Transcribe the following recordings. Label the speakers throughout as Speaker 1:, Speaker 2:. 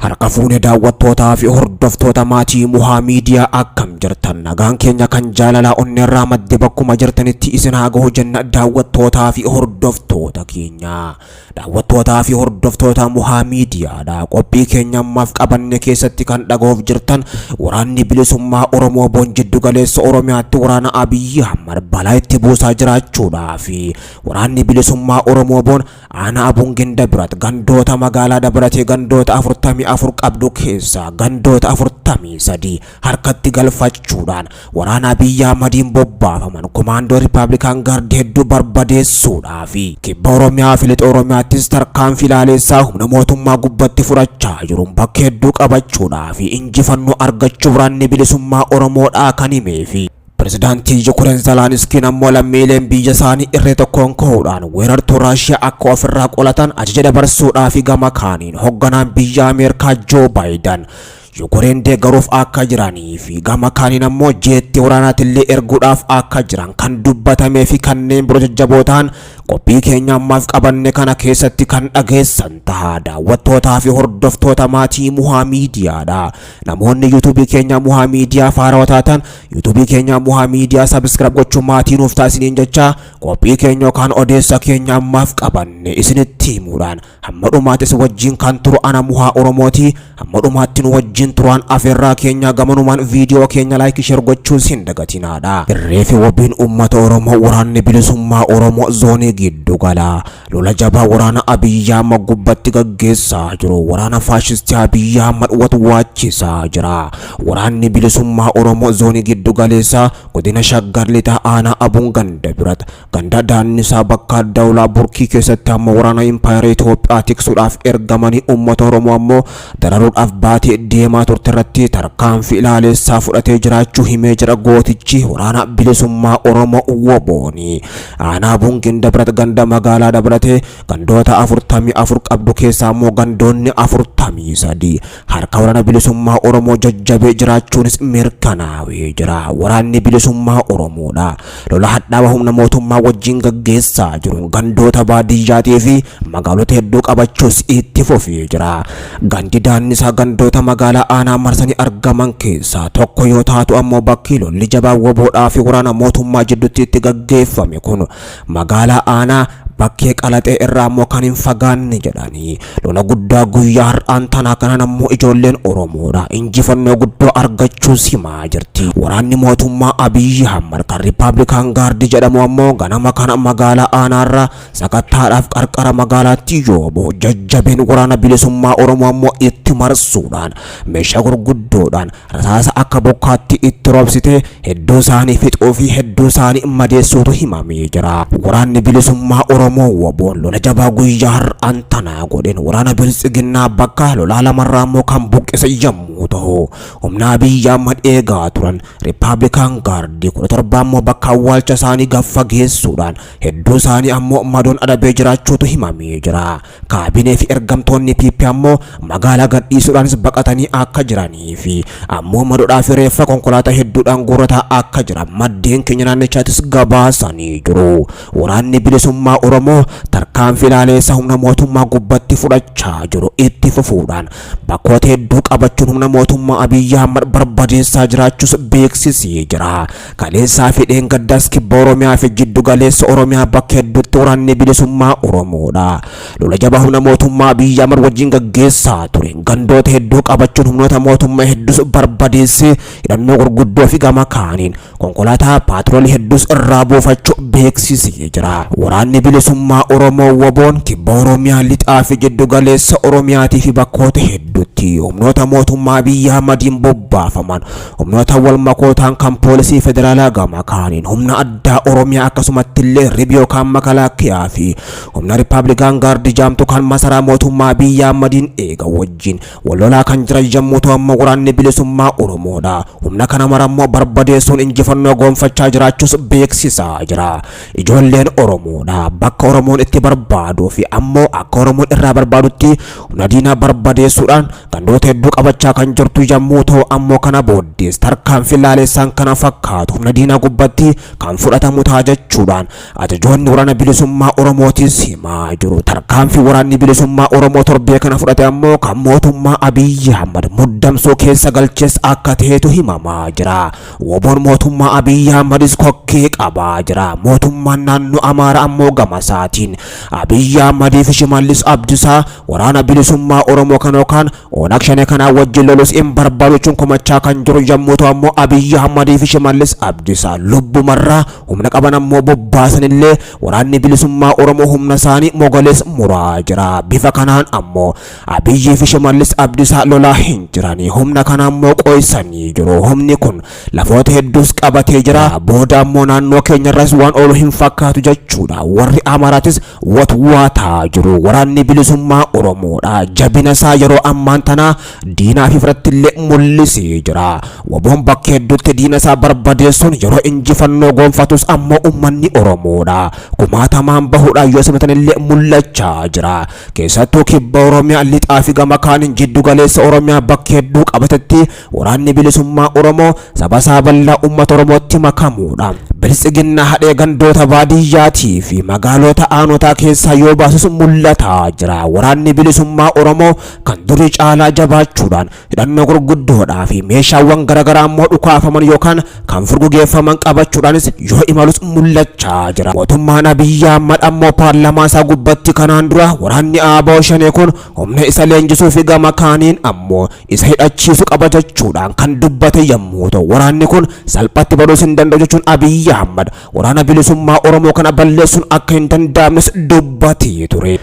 Speaker 1: Harka fuune daawwattootaa fi hordoftoota maatii Muhaa Miidiyaa akkam jirtan nagaan keenya kan jaalalaa onneerraa madde bakkuma jirtanitti isin haa gahu jenna daawwattootaa fi hordoftoota keenya. Daawwattootaa fi hordoftoota Muhaa Miidiyaadha qophii keenya ammaaf qabanne keessatti kan dhaga'uuf jirtan waraanni bilisummaa Oromoo Jiddu Galeessa Oromiyaatti waraana Abiyyi Ahmad balaa itti buusaa jiraachuudhaa fi waraanni bilisummaa Oromoo aanaa Abungin Dabrat gandoota magaalaa Dabratee gandoota 44 qabdu keessa gandoota 43 harkatti galfachuudhaan waraana Abiyyi Ahmadiin bobbaafaman komaandoo Riippaabilikaan Gaardii hedduu barbadeessuudhaa fi kibba Oromiyaa fi lixa Oromiyaattis tarkaanfii ilaaleessaa humna mootummaa gubbatti fudhachaa jiruun bakka hedduu qabachuudhaa fi injifannoo argachuuf waraanni bilisummaa Oromoodhaa kan himee fi Pirezidaantii Yukureen Zeleniskiin ammoo lammiileen biyya isaanii irree tokkoon ka'uudhaan weerartuu Raashiyaa akka ofirraa qolatan ajaja dabarsuudhaa fi gama kaaniin hoogganaan biyya Ameerikaa Joo Baayiden Yukureen deeggaruuf akka jiranii fi gama kaaniin ammoo jeetti waraanaatillee erguudhaaf akka jiran kan dubbatamee fi kanneen biroo jajjaboo ta'an qophii keenya ammaaf qabanne kana keessatti kan dhageessan ta'a. Daawwattootaa fi hordoftoota maatii Muhaa Miidiyaadha. Namoonni yuutuubii keenya Muhaa Miidiyaa faarawaa taatan yuutuubii keenya Muhaa Miidiyaa sabskiraayib gochuun maatii nuuf taasisaniin jecha qophii keenya yookaan odeessa keenya ammaaf qabanne isinitti himuudhaan hamma dhumaattis wajjin kan turu ana Muhaa Oromooti. Hamma dhumaatti nu wajjin turaan afeerraa keenya gamanumaan viidiyoo keenya laayik sheer gochuun sin dagatinaadha. Irree fi wabiin uummata Oromoo waraanni bilisummaa Oromoo zoonii giddu galaa lola jabaa waraana Abiyyi Ahmad gubbatti gaggeessaa jiru waraana faashistii Abiyyi Ahmad watwaachisaa jira. Waraanni bilisummaa Oromoo zoonii giddu galeessaa godina Shaggar Lixaa aanaa Abungin Dabrat ganda daannisaa bakka Dawlaa Burkii keessatti amma waraana Impaayera Itoophiyaa tiksuudhaaf ergamanii uummata Oromoo ammoo dararuudhaaf baatee deemaa turte irratti tarkaanfii ilaaleessaa fudhatee jiraachuu himee jira gootichi waraana bilisummaa Oromoo WBOni. Aanaa Abungin Dabrat ganda magaalaa Dabratee gandoota 44 qabdu keessaa ammoo gandoonni 43 harka waraana bilisummaa Oromoo jajjabee jiraachuunis mirkanaa'ee jira. Waraanni bilisummaa Oromoodha lola hadhaawaa humna mootummaa wajjin gaggeessaa jiru gandoota baadiyyaatii fi magaalota hedduu qabachuus itti fufee jira. Gandi daannisaa gandoota magaalaa aanaa marsanii argaman keessaa tokko yoo taatu ammoo bakki lolli jabaa WBOdhaa fi waraana mootummaa jidduutti itti gaggeeffame kun magaalaa aanaa bakkee Qalaxee irraa ammoo kan hin fagaanne jedhanii lola guddaa guyyaa har'aan tanaa kanan ammoo ijoolleen Oromoodha injifannoo guddoo argachuus himaa jirti. Waraanni mootummaa Abiyyi Ahmad kan Riippaabilikaan Gaardii jedhamu ammoo ganama kana magaalaa aanaarraa sakattaadhaaf qarqara magaalaatti yooboo jajjabeen waraana bilisummaa Oromoo ammoo itti marsuudhaan meeshaa gurguddoodhaan rasaasa akka bokkaatti itti roobsitee hedduu isaanii fixuu fi hedduu isaanii madeessuutu himamee jira. Waraanni bilisummaa Oromoo WBOn lola jabaa guyyaa har'aan tanaa godheen waraana bilisiginnaa bakka lolaa lamarraa ammoo kan buqqise yommuu ta'u humna Abiyyi Ahmad eegaa turan Riippaabilikaan Gaardii 17 ammoo bakka awwaalcha isaanii gaffa geessuudhaan hedduu isaanii ammoo madoon adabee jiraachuutu himamee jira. Kaabinee fi ergamtoonni PP ammoo magaalaa gadhiisuudhaanis baqatanii akka jiranii fi ammoo madoodhaa fi reeffa konkolaataa hedduudhaan guurataa akka jiran maddeen keenya naannichaattis gabaasanii jiru. Waraanni bilisummaa Oromoo tarkaanfii ilaaleessaa humna mootummaa gubbatti fudhachaa jiru itti fufuudhaan bakkoota hedduu qabachuun humna mootummaa Abiyyi Ahmad barbadeessaa jiraachuus beeksisee jira. Kaleessaa fi dheengaddaas kibba Oromiyaa fi jiddu galeessa Oromiyaa bakka hedduutti waraanni bilisummaa Oromoodha lola jabaa humna mootummaa Abiyyi Ahmad wajjin gaggeessaa ture gandoota hedduu qabachuun humnoota mootummaa hedduus barbadeessee hidhannoo gurguddoo fi gama kaaniin konkolaataa paatroolii hedduus irraa buufachuu beeksisee jira. Waraanni bilisummaa Oromoo WBOn kibba Oromiyaa lixaa fi jiddu galeessa Oromiyaatii fi bakkoota hedduutti humnoota mootummaa Abiyyi Ahmadiin bobbaafaman humnoota wal makootaan kan poolisii federaalaa gama kaaniin humna addaa Oromiyaa akkasumatti illee ribii yookaan makalaakiyaa fi humna Riippaabilikaan Gaardii jaamtu kan masaraa mootummaa Abiyyi Ahmadiin eega wajjin wallolaa kan jiran yommuu ta'u amma waraanni bilisummaa Oromoodha humna kana marammoo barbadeessuun injifannoo goonfachaa jiraachuus beeksisaa jira. Ijoolleen Oromoodha akka Oromoon itti barbaaduu fi ammoo akka Oromoon irraa barbaadutti humna diinaa barbadeessuudhaan gandoota hedduu qabachaa kan jirtu yommuu ta'u ammoo kana booddees tarkaanfii laalessaan kana fakkaatu humna diinaa gubbatti kan fudhatamu ta'a jechuudhaan ajajoonni waraana bilisummaa Oromootis himaa jiru. Tarkaanfii waraanni bilisummaa Oromoo torbee kana fudhate ammoo kan mootummaa Abiyyi Ahmad muddamsuu keessa galches akka ta'etu himamaa jira. Woboon mootummaa Abiyyi Ahmadis kokkee qabaa jira. Mootummaan naannoo Amaaraa ammoo gama isaatiin Abiyyi Ahmadii fi Shimallis Abdiisaa waraana bilisummaa Oromoo kan yookaan Onag Shanee kana wajjin lolus hin barbaadu jechuun komachaa kan jiru yommuu ta'u ammoo Abiyyi Ahmadii fi Shimallis Abdiisaa lubbumarraa humna qaban ammoo bobbaasanillee waraanni bilisummaa Oromoo humna isaanii mogolees muraa jira. Bifa kanaan ammoo Abiyyi fi Shimallis Abdiisaa lolaa hin jiranii humna kana ammoo qoysanii jiru. Humni kun lafoota hedduus qabatee jira. Booda ammoo naannoo keenyarras waan oolu hin fakkaatu jechuudha. Warri Amaaraatis watwaataa jiru. Waraanni bilisummaa Oromoodha. Jabina isaa yeroo ammaan tana diinaa fi firattillee mul'isee jira. Woboon bakka hedduutti diina isaa barbadeessuun yeroo injifannoo gonfatus ammoo ummanni Oromoodha. Kumaatamaan bahuudhaan yoo simatanillee mul'achaa jira. Keessattuu kibba Oromiyaa lixaa fi gama kaaniin jiddu galeessa Oromiyaa bakka hedduu qabatetti waraanni bilisummaa Oromoo saba isaa bal'aa uummata Oromootti makamuudha. Bilisiginna hadhee gandoota baadiyyaatii fi magaalota aanotaa keessaa yoo baasus mul'ataa jira. Waraanni bilisummaa Oromoo kan durii caalaa jabaachuudhaan hidhannoo gurguddoodhaa fi meeshaawwan garaagaraa ammoo dhukaafaman yookaan kan furgugeeffaman qabachuudhaanis yoo imalus mul'achaa jira. Mootummaan Abiyyi Ahmad ammoo paarlaamaa isaa gubbatti kanaan dura waraanni ABO Shanee kun humna isa leenjisuu fi gama kaaniin ammoo isa hidhachiisu qaba jechuudhaan kan dubbate yommuu ta'u waraanni kun salphatti baduus hin danda'u jechuun Abiyyi Ahmad waraana bilisummaa Oromoo kana balleessuun akka hin danda'amnes dubbatee ture.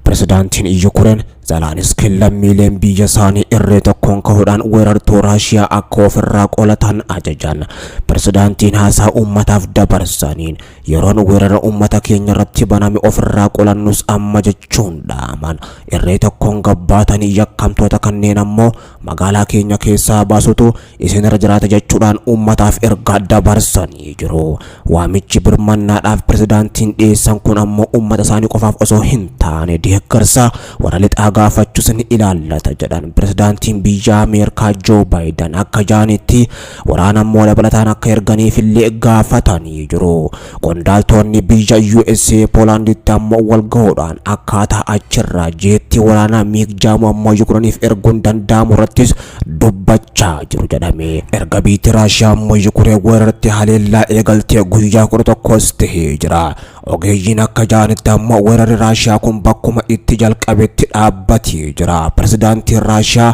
Speaker 1: Pirezidaantiin Yukureen Zeleniskiy lammiileen biyya isaanii irree tokkoon ka'uudhaan weerartuu Raashiyaa akka ofirraa qolatan ajajan. Pirezidaantiin haasaa uummataaf dabarsaniin yeroon weerara uummata keenya irratti baname ofirraa qolannus amma jechuun dhaaman. Irree tokkoon gabbaatanii yakkamtoota kanneen ammoo magaalaa keenya keessaa baasutu isinirra jiraata jechuudhaan uummataaf ergaa dabarsanii jiru. Waamichi birmannaadhaaf pirezidaantiin dhiyeessan kun ammoo uummata isaanii qofaaf osoo hin taane deeggarsa warra lixaa gaafachuus ni ilaallata jedhan. Pirezidaantiin biyya Ameerikaa Joo Baayiden akka jaanitti waraana ammoo dabalataan akka erganiif illee gaafatanii jiru. Qondaaltonni biyya USA Poolaanditti ammoo wal gahuudhaan akkaataa achirraa jeetti waraanaa miigjamu ammoo Yukureeniif erguun danda'amu irrattis dubbachaa jiru jedhame. Erga biyyi Raashiyaa ammoo Yukureen weerarratti haleellaa eegaltee guyyaa 11 tahee jira. Ogeeyyiin akka jaanitti ammoo weerarri Raashiyaa kun bakkuma itti jalqabetti dhaabbatee jira. Pirezidaantiin Raashiyaa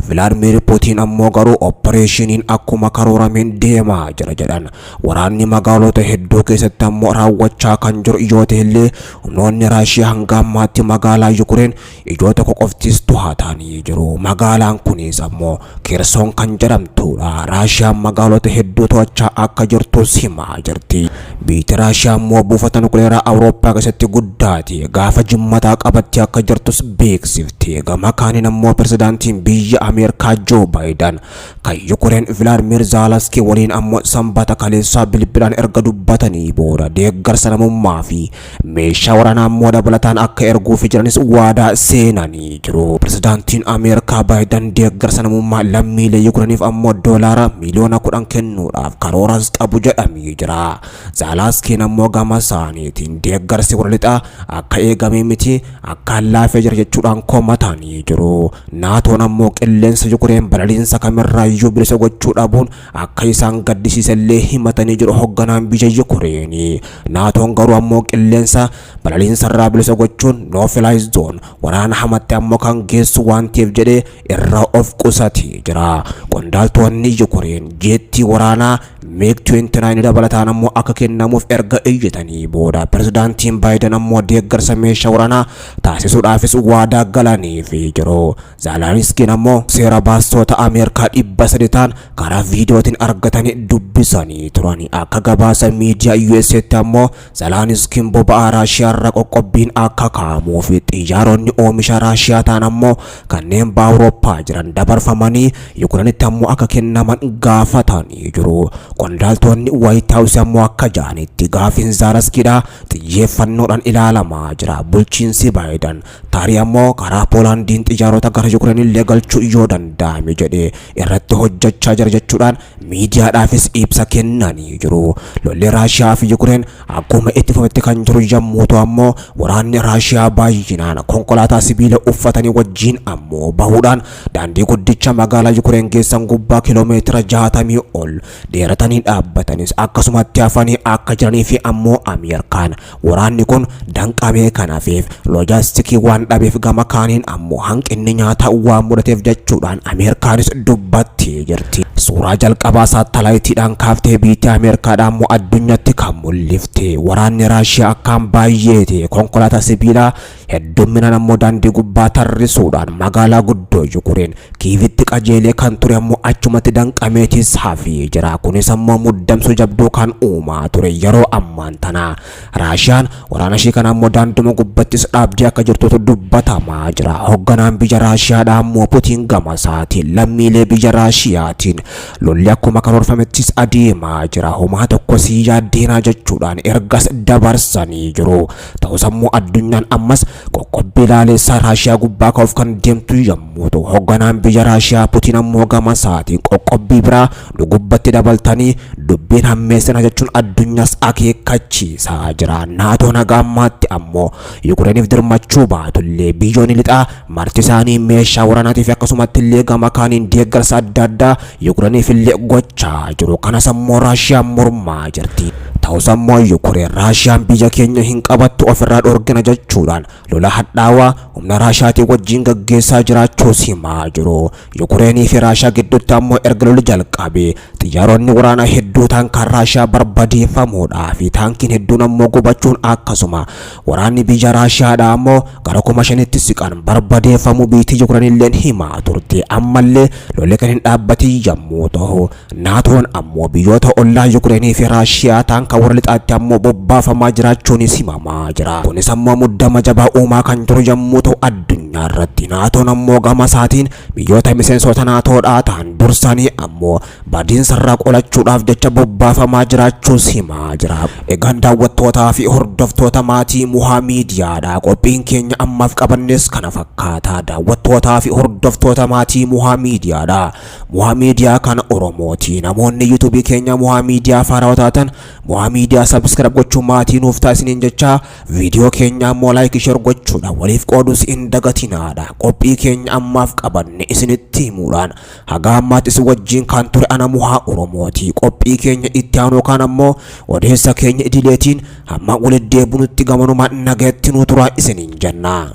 Speaker 1: Vladimir Putin ammoo garuu opereeshiniin akkuma karoorameen deemaa jira jedhan. Waraanni magaalota hedduu keessatti ammoo raawwachaa kan jiru yoo ta'ellee humnoonni Raashiyaa hanga ammaatti magaalaa Yukureen ijoota qoftis to'atanii jiru. Magaalaan kunis ammoo Kherson kan jedhamtudha. Raashiyaan magaalota hedduu to'achaa akka jirtus himaa jirti. Biyyi Raashiyaa ammoo buufata nukuleeraa Awurooppaa keessatti guddaati. Gaafa jimmataa qabattee akka jirtus beeksifte. Gama kaaniin ammoo pirezidaantiin biyya Ameerikaa Joo Baayiden kan Yukureen Vladimir Zeleniskiy waliin ammoo sanbata kaleessaa bilbilaan erga dubbatanii booda deeggarsa namummaa fi meeshaa waraanaa ammoo dabalataan akka erguuf jiranis waadaa seenanii jiru. Pirezidaantiin Ameerikaa Baayiden deeggarsa namummaa lammiilee Yukureeniif ammoo doolaara miliyoona 10 kennuudhaaf karooras qabu jedhamee jira. Zeleniskiy ammoo gama isaaniitiin deeggarsi warra lixaa akka eegame miti akka laafee jira jechuudhaan komatanii jiru. Naatoon ammoo qilleensa Yukureen balaliinsa kamirraayyuu bilisa gochuu dhabuun akka isaan gaddisiisellee himatanii jiru hoogganaan biyya Yukureeni. Naatoon garuu ammoo qilleensa balaliinsa irraa bilisa gochuun no fly zone waraana hamatti ammoo kan geessu waan ta'eef jedhee irra of qusatee jira. Qondaaltonni Yukureen jeetti waraanaa MiG-29 dabalataan ammoo akka kennamuuf erga iyyatanii booda pirezidaantiin Baayiden ammoo deeggarsa meeshaa waraanaa taasisuudhaafis waadaa galaniifii jiru. Zeleniskiin ammoo seera baastota Ameerikaa 300 ta'an karaa viidiyootiin argatanii dubbisanii turani. Akka gabaasa miidiyaa USA'tti ammoo Zeleniskiin boba'aa Raashiyaa irra qoqqobbiin akka kaa'amuu fi xiyyaaronni oomisha Raashiyaa ta'an ammoo kanneen baha Awurooppaa jiran dabarfamanii Yukraanitti ammoo akka kennaman gaafatanii jiru. Qondaaltonni White House ammoo akka jaanitti gaafiin Zeleniskiidha xiyyeeffannoodhaan ilaalamaa jira. Bulchiinsi Baayiden tarii ammoo karaa Poolaandiin xiyyaarota gara Yukraanillee galchuu yoo danda'ame jedhee irratti hojjechaa jira jechuudhaan miidiyaadhaafis ibsa kennanii jiru. Lolli Raashiyaa fi Yukraan akkuma itti fufetti kan jiru yommuu ta'u ammoo waraanni Raashiyaa baay'inaan konkolaataa sibiila uffatanii wajjin ammoo bahuudhaan daandii guddicha magaalaa Yukraan keessan gubbaa kiiloomeetira 60 ol dheeratanii dhaabbatanis akkasumatti hafanii akka jiranii fi ammoo Ameerikaan waraanni kun danqamee kanaafeef loojistiikii waan dhabeef gama kaaniin ammoo hanqinni nyaataa waan mudateef jechuudhaan Ameerikaanis dubbattee jirti. Suuraa jalqabaa saatalaayitiidhaan kaaftee biyya Ameerikaadhaan ammoo addunyatti kan mul'ifte waraanni Raashiyaa akkaan baay'eete konkolaataa sibiilaa hedduminaan ammoo daandii gubbaa tarrisuudhaan magaalaa guddoo Yukraan Kiivitti qajeelee kan ture ammoo achumatti danqameetis hafee jira. Kunis ammoo muddamsuu jabduu kan uumaa ture yeroo ammaan tana. Raashiyaan waraana ishee kana ammoo daanduma gubbattis dhaabdee akka jirtutu dubbatamaa jira. Hoogganaan biyya Raashiyaadha ammoo Putiin gama isaatiin lammiilee biyya Raashiyaatiin lolli akkuma karoorfamettis adeemaa jira. Homaa tokko sii yaaddeenaa jechuudhaan ergas dabarsanii jiru. Ta'us ammoo addunyaan ammas qoqqobbii laalessaa Raashiyaa gubbaa ka'uuf kan deemtu yommuu ta'u hoogganaan biyya Raashiyaa Putiin ammoo gama isaatiin qoqqobbii biraa gubbatti dabaltanii dubbiin hammeessina jechuun addunyaas akeekkachiisaa jira. Naatoo nagaammaatti ammoo Yukraaniif dirmachuu baatullee biyyoonni lixaa marti isaanii meeshaa waraanaatiif akkasumatti illee gama kaaniin deeggarsa adda addaa Yukraaniif illee gochaa jiru. Kanas ammoo Raashiyaan mormaa jirti. Ta'us ammoo Yukraan Raashiyaan biyya keenya hin qabattu ofirraa dhorgina jechuudhaan lola hadhaawaa humna Raashiyaatii wajjin gaggeessaa jiraachuus himaa jiru. Yukraanii fi Raashiyaa gidduutti ammoo erga lolli jalqabee xiyyaaronni waraanaa hedduu ta'an kan Raashiyaa barbadeeffamuudhaa fi taankiin hedduun ammoo gubachuun akkasuma waraanni biyya Raashiyaadha ammoo gara 5,000tti siqan barbadeeffamuu biyyi Yukraanilleen himaa turte. Ammallee lolli kan hin dhaabbatin yommuu ta'u Naatoon ammoo biyyoota ollaa Yukraanii fi Raashiyaa ta'an warra lixaatti ammoo bobbaafamaa jiraachuunis himamaa jira. Kunis ammoo muddama jabaa uumaa kan jiru yommuu ta'u addunyaa irratti Naatoon ammoo gama isaatiin biyyoota miseensota Naatoodhaa ta'an dursanii ammoo badiinsarraa qolachuudhaaf jecha bobbaafamaa jiraachuus himaa jira. Egaan daawwattootaa fi hordoftoota maatii Muhaa Miidiyaadha qophiin keenya ammaaf qabannes kana fakkaata. Daawwattootaa fi hordoftoota maatii Muhaa Miidiyaadha. Muhaa Miidiyaa kana Oromooti. Namoonni YouTube keenya Muhaa Miidiyaa faaraa taatan Muhaa Miidiyaa subscribe gochuun maatii nuuf taasisaniin jecha viidiyoo keenya ammoo like share gochuudha waliif qoodus hin dagatinaadha. Qophii keenya ammaaf qabanne isinitti himuudhaan haga ammaattis wajjin kan ture ana Muhaa Oromooti. Qophii keenya itti aanu kan ammoo odeessa keenya idileetiin hamma walitti deebinutti gamanumaan nagaatti nu turaa isiniin jenna.